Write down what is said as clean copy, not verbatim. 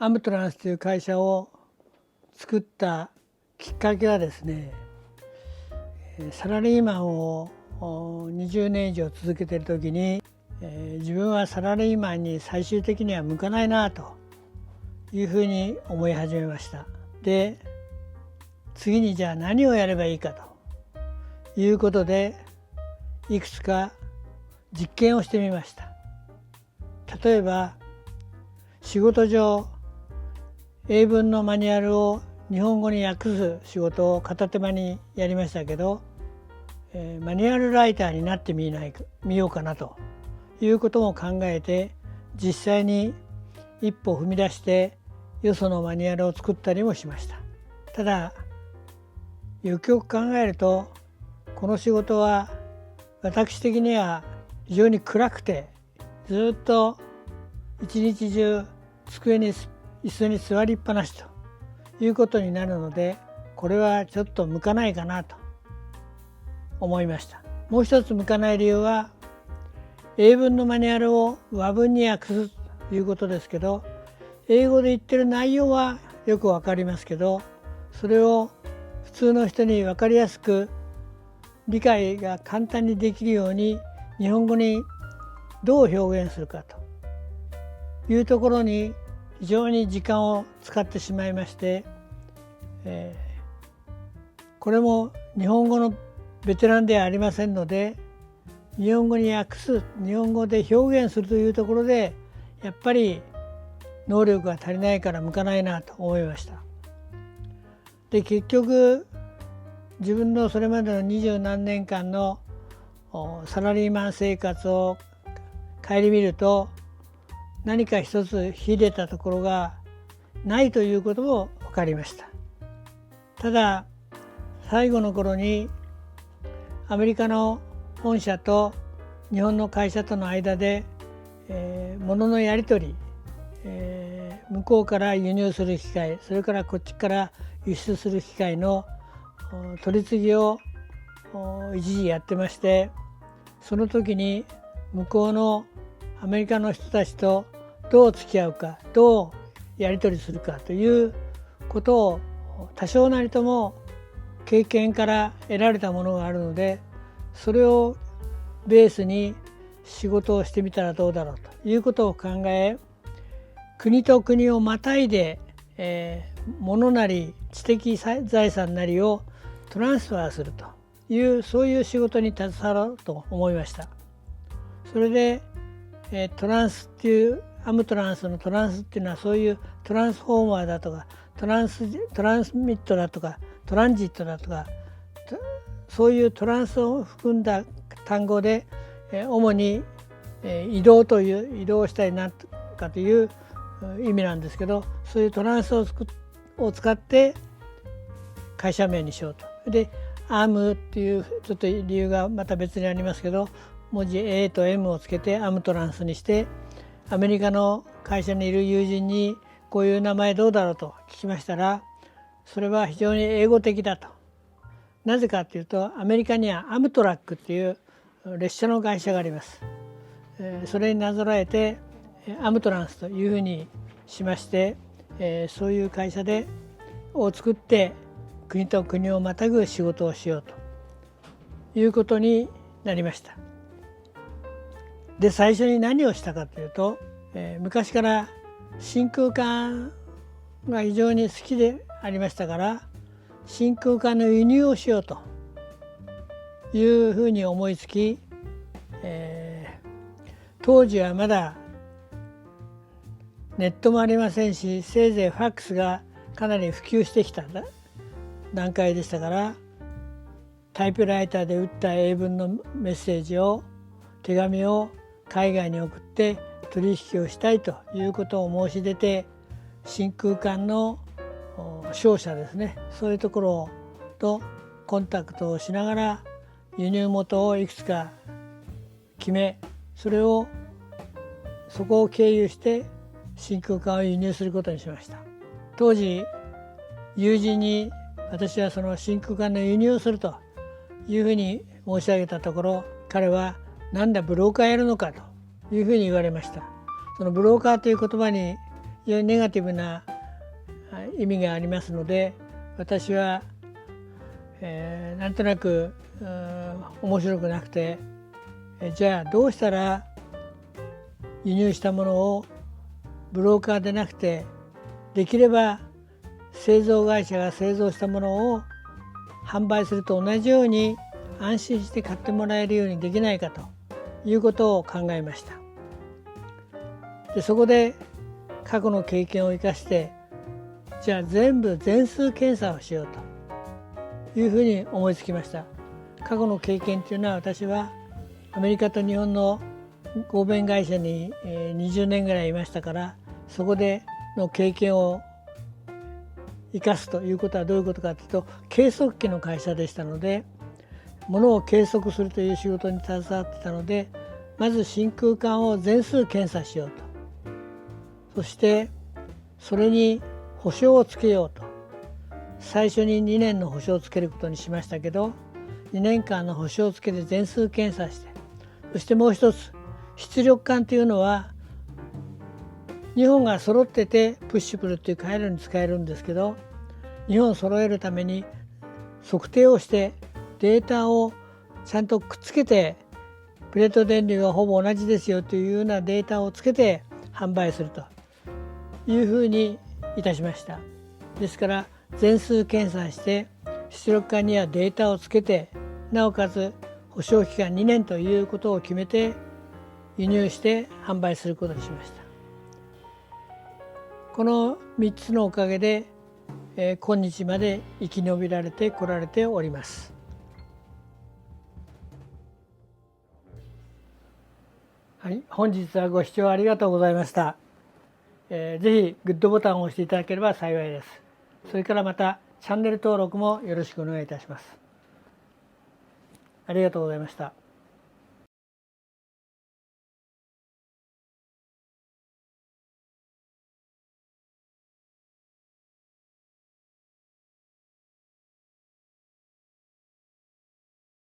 アムトランスという会社を作ったきっかけはですね、サラリーマンを20年以上続けている時に、自分はサラリーマンに最終的には向かないなというふうに思い始めました。で、次にじゃあ何をやればいいかということで、いくつか実験をしてみました。例えば、仕事上英文のマニュアルを日本語に訳す仕事を片手間にやりましたけど、マニュアルライターになってみようかなということも考えて、実際に一歩踏み出してよそのマニュアルを作ったりもしました。ただよくよく考えると、この仕事は私的には非常に暗くて、ずっと一日中机に椅子に座りっぱなしということになるので、これはちょっと向かないかなと思いました。もう一つ向かない理由は、英文のマニュアルを和文に訳すということですけど、英語で言ってる内容はよくわかりますけど、それを普通の人に分かりやすく理解が簡単にできるように日本語にどう表現するかというところに非常に時間を使ってしまいまして、これも日本語のベテランではありませんので、日本語に訳す、日本語で表現するというところでやっぱり能力が足りないから向かないなと思いました。で、結局自分のそれまでの20何年間のサラリーマン生活を顧みると、何か一つ秀でたところがないということも分かりました。ただ最後の頃にアメリカの本社と日本の会社との間で、物のやり取り、向こうから輸入する機会、それからこっちから輸出する機会の取り次ぎを一時やってまして、その時に向こうのアメリカの人たちとどう付き合うか、どうやり取りするかということを多少なりとも経験から得られたものがあるので、それをベースに仕事をしてみたらどうだろうということを考え、国と国をまたいで、物なり知的財産なりをトランスファーするという、そういう仕事に携わろうと思いました。それで、トランスっていうアムトランスのトランスっていうのは、そういうトランスフォーマーだとかトランスミットだとかトランジットだとか、そういうトランスを含んだ単語で、主に移動したりなんとかという意味なんですけど、そういうトランスを使って会社名にしようと。で、アームっていうちょっと理由がまた別にありますけど、文字 A と M をつけてアムトランスにして、アメリカの会社にいる友人にこういう名前どうだろうと聞きましたら、それは非常に英語的だと。なぜかというと、アメリカにはアムトラックっていう列車の会社があります。それになぞらえてアムトランスというふうにしまして、そういう会社を作って国と国をまたぐ仕事をしようということになりました。で、最初に何をしたかというと、昔から真空管が非常に好きでありましたから、真空管の輸入をしようというふうに思いつき、当時はまだネットもありませんし、せいぜいファックスがかなり普及してきた段階でしたから、タイプライターで打った英文のメッセージを、手紙を海外に送って取引をしたいということを申し出て、真空管の商社ですね、そういうところとコンタクトをしながら輸入元をいくつか決め、そこを経由して真空管を輸入することにしました。当時友人に私はその真空管の輸入をするというふうに申し上げたところ、彼はなんだブローカーやるのかというふうに言われました。そのブローカーという言葉に非常にネガティブな意味がありますので、私は、なんとなく面白くなくて、じゃあどうしたら輸入したものをブローカーでなくて、できれば製造会社が製造したものを販売すると同じように安心して買ってもらえるようにできないかということを考えました。でそこで過去の経験を生かして、じゃあ全数検査をしようというふうに思いつきました。過去の経験というのは、私はアメリカと日本の合弁会社に20年ぐらいいましたから、そこでの経験を生かすということはどういうことかというと、計測器の会社でしたので、物を計測するという仕事に携わっていたので、まず真空管を全数検査しようと、そしてそれに保証をつけようと、最初に2年の保証をつけることにしましたけど、2年間の保証をつけて全数検査して、そしてもう一つ、出力管というのは2本が揃っててプッシュプルっていう回路に使えるんですけど、2本揃えるために測定をしてデータをちゃんとくっつけて、プレート電流がほぼ同じですよというようなデータをつけて販売するというふうにいたしました。ですから全数検査して出力管にはデータをつけて、なおかつ保証期間2年ということを決めて輸入して販売することにしました。この3つのおかげで、今日まで生き延びられてこられております。はい、本日はご視聴ありがとうございました。ぜひグッドボタンを押していただければ幸いです。それからまたチャンネル登録もよろしくお願いいたします。ありがとうございました。